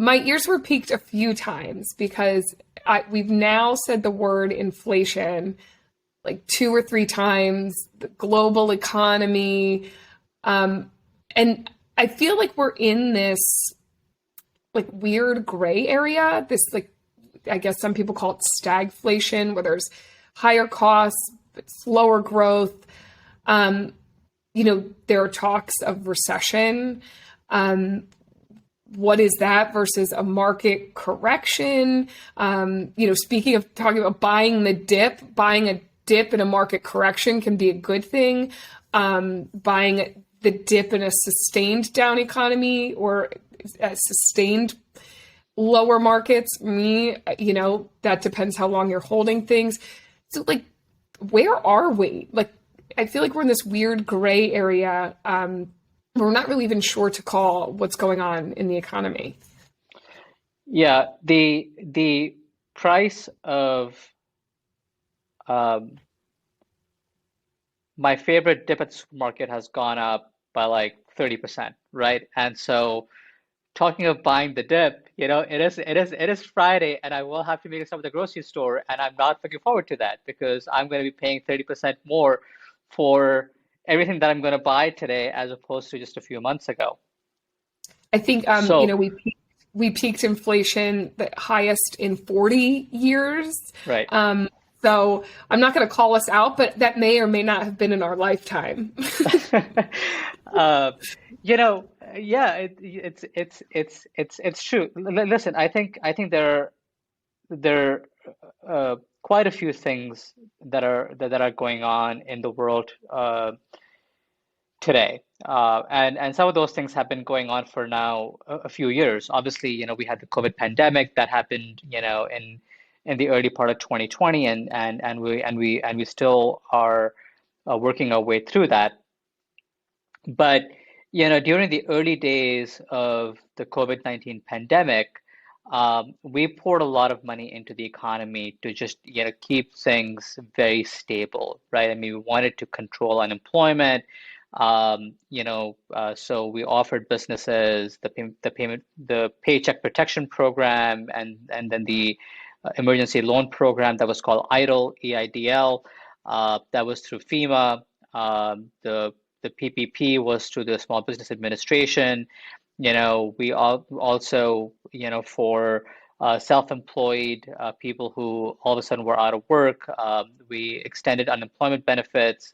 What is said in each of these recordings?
my ears were peaked a few times because we've now said the word inflation like two or three times, the global economy. And I feel like we're in this like weird gray area, this like, I guess some people call it stagflation, where there's higher costs, but slower growth. Um, there are talks of recession. Um, what is that versus a market correction? Speaking of talking about buying a dip in a market correction can be a good thing. Buying the dip in a sustained down economy or a sustained lower markets, that depends how long you're holding things. So like, where are we? Like, I feel like we're in this weird gray area. We're not really even sure to call what's going on in the economy. Yeah, the price of um, my favorite dip at the supermarket has gone up by like 30%, right? And so talking of buying the dip, it is Friday and I will have to make some at the grocery store and I'm not looking forward to that because I'm going to be paying 30% more for everything that I'm going to buy today as opposed to just a few months ago. I think So, we peaked inflation the highest in 40 years. right. Um, so I'm not going to call us out, but that may or may not have been in our lifetime. Uh, yeah, it's true. Listen, I think there are quite a few things that are going on in the world today. And some of those things have been going on for now a few years. Obviously, we had the COVID pandemic that happened, in the early part of 2020, and we still are working our way through that. But during the early days of the COVID-19 pandemic, we poured a lot of money into the economy to just keep things very stable, right? I mean, we wanted to control unemployment. So we offered businesses the Paycheck Protection Program, and then the emergency loan program that was called EIDL, that was through FEMA. The PPP was through the Small Business Administration. We also, for self-employed people who all of a sudden were out of work, we extended unemployment benefits,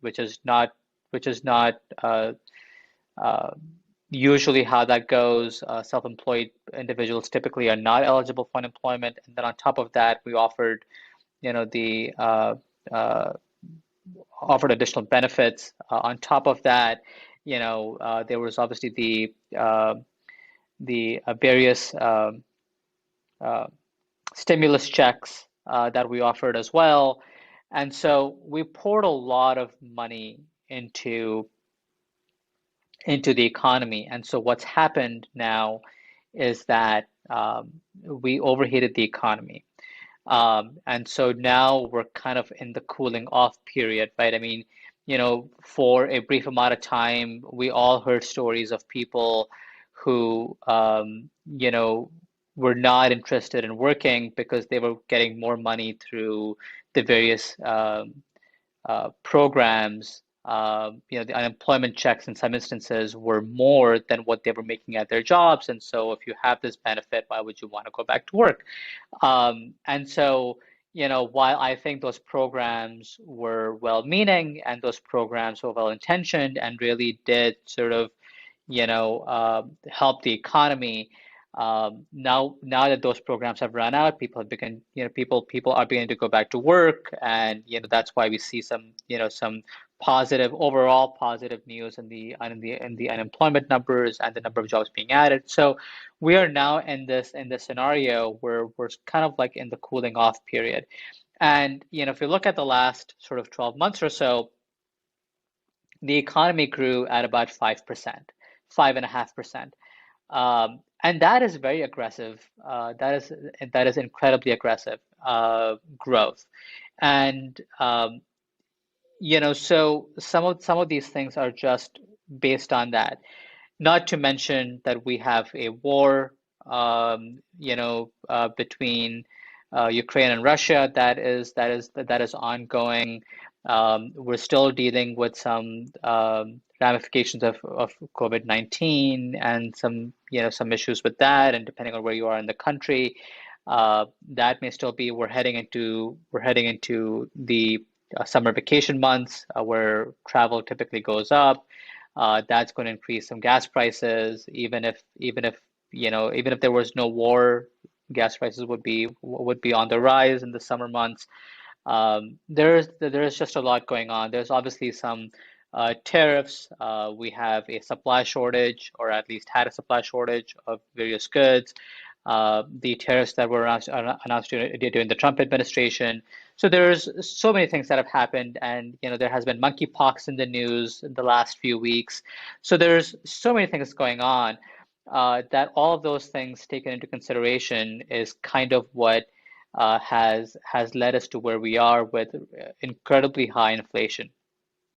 which is not uh, usually how that goes. Self-employed individuals typically are not eligible for unemployment, and then on top of that, we the uh, offered additional benefits. On top of that, there was obviously the various uh, stimulus checks that we offered as well. And so we poured a lot of money into into the economy. And so what's happened now is that we overheated the economy. And so now we're kind of in the cooling off period, right? I mean, for a brief amount of time, we all heard stories of people who, were not interested in working because they were getting more money through the various programs. The unemployment checks in some instances were more than what they were making at their jobs. And so if you have this benefit, why would you want to go back to work? And so, while I think those programs were well-meaning and those programs were well-intentioned and really did sort of, help the economy, now that those programs have run out, people are beginning to go back to work, and that's why we see some overall positive news in the unemployment numbers and the number of jobs being added. So we are now in this scenario where we're kind of like in the cooling off period. And if you look at the last sort of 12 months or so, the economy grew at about 5%, 5.5%. And that is very aggressive. That is incredibly aggressive growth. And so some of these things are just based on that. Not to mention that we have a war between Ukraine and Russia that is ongoing. We're still dealing with some ramifications of COVID-19 and some issues with that, and depending on where you are in the country, that may still be. We're heading into the summer vacation months where travel typically goes up. That's going to increase some gas prices, even if there was no war, gas prices would be on the rise in the summer months. There's just a lot going on. There's obviously some tariffs. We have a supply shortage, or at least had a supply shortage of various goods. The tariffs that were announced during the Trump administration. So there's so many things that have happened, and there has been monkeypox in the news in the last few weeks. So there's so many things going on that all of those things taken into consideration is kind of what has led us to where we are with incredibly high inflation.